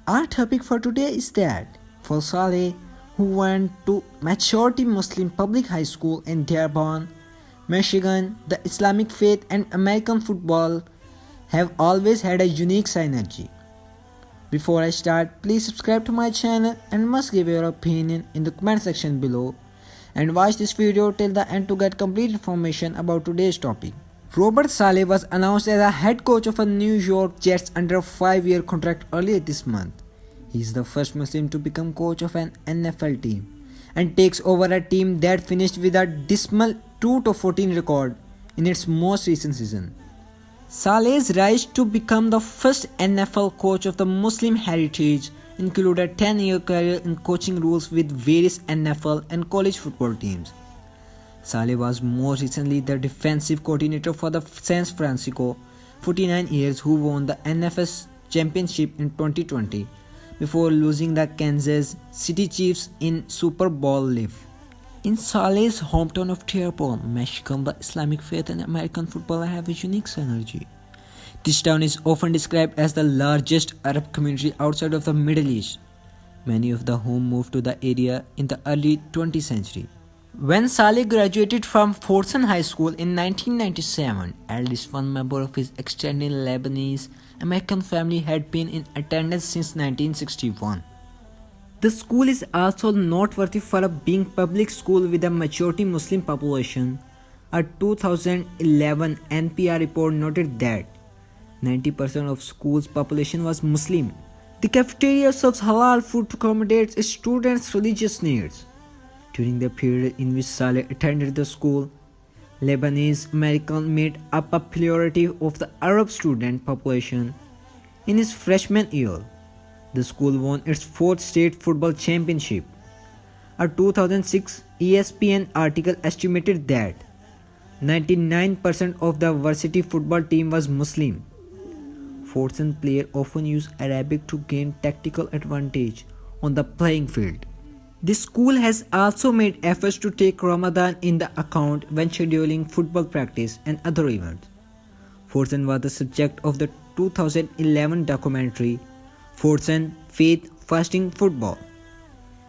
Our topic for today is that for Saleh, who went to Maturity Muslim Public High School in Dearborn, Michigan, the Islamic faith and American football have always had a unique synergy. Before I start, please subscribe to my channel and must give your opinion in the comment section below and watch this video till the end to get complete information about today's topic. Robert Saleh was announced as a head coach of the New York Jets under a 5-year contract earlier this month. He is the first Muslim to become coach of an NFL team and takes over a team that finished with a dismal 2-14 record in its most recent season. Saleh's rise to become the first NFL coach of the Muslim heritage included a 10-year career in coaching roles with various NFL and college football teams. Saleh was most recently the defensive coordinator for the San Francisco 49ers, who won the NFL championship in 2020 before losing the Kansas City Chiefs in Super Bowl XV. In Saleh's hometown of Dearborn, Michigan, the Islamic faith and American football have a unique synergy. This town is often described as the largest Arab community outside of the Middle East, many of whom moved to the area in the early 20th century. When Saleh graduated from Fordson High School in 1997, at least one member of his extended Lebanese American family had been in attendance since 1961. The school is also noteworthy for being a public school with a majority Muslim population. A 2011 NPR report noted that 90% of school's population was Muslim. The cafeteria serves halal food to accommodate its students' religious needs. During the period in which Saleh attended the school, Lebanese Americans made up a plurality of the Arab student population. In his freshman year, the school won its 4th state football championship. A 2006 ESPN article estimated that 99% of the varsity football team was Muslim. Fordson players often use Arabic to gain tactical advantage on the playing field. The school has also made efforts to take Ramadan in the account when scheduling football practice and other events. Fordson was the subject of the 2011 documentary Fordson Faith Fasting Football,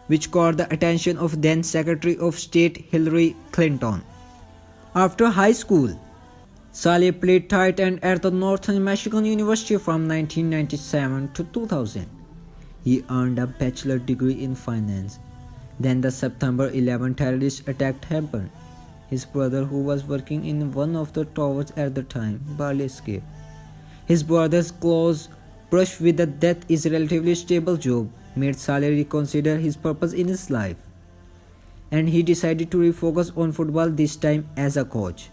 which caught the attention of then Secretary of State Hillary Clinton. After high school, Saleh played tight end at the Northern Michigan University from 1997 to 2000. He earned a bachelor's degree in finance. Then the September 11 terrorist attack happened. His brother, who was working in one of the towers at the time, barely escaped. His brother's close brush with the death is a relatively stable job made Saleh reconsider his purpose in his life, and he decided to refocus on football, this time as a coach.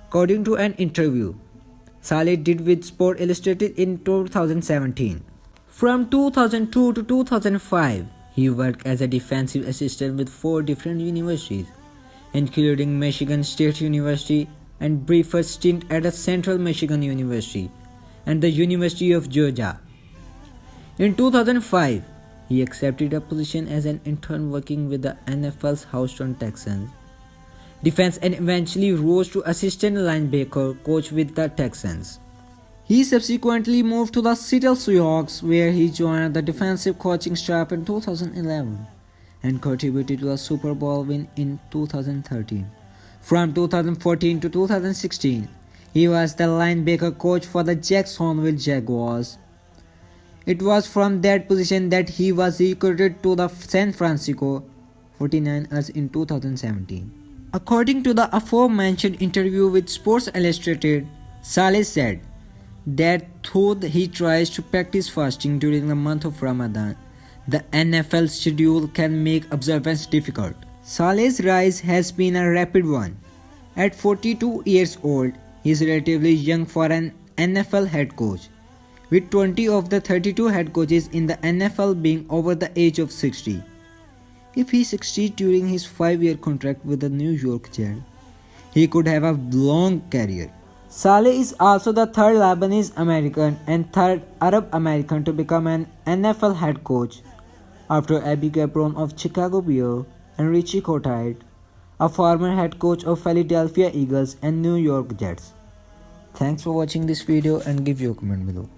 According to an interview Saleh did with Sport Illustrated in 2017. From 2002 to 2005, he worked as a defensive assistant with 4 different universities, including Michigan State University and briefer stint at a Central Michigan University and the University of Georgia. In 2005, he accepted a position as an intern working with the NFL's Houston Texans defense and eventually rose to assistant linebacker coach with the Texans. He subsequently moved to the Seattle Seahawks, where he joined the defensive coaching staff in 2011 and contributed to a Super Bowl win in 2013. From 2014 to 2016, he was the linebacker coach for the Jacksonville Jaguars. It was from that position that he was recruited to the San Francisco 49ers in 2017. According to the aforementioned interview with Sports Illustrated, Saleh said that though he tries to practice fasting during the month of Ramadan, the NFL schedule can make observance difficult. Saleh's rise has been a rapid one. At 42 years old, he is relatively young for an NFL head coach, with 20 of the 32 head coaches in the NFL being over the age of 60. If he succeeds during his 5-year contract with the New York Jets, he could have a long career. Saleh is also the 3rd Lebanese American and 3rd Arab American to become an NFL head coach, after Abby Gabron of Chicago Bears and Richie Kotite, a former head coach of Philadelphia Eagles and New York Jets. Thanks for watching this video and give your comment below.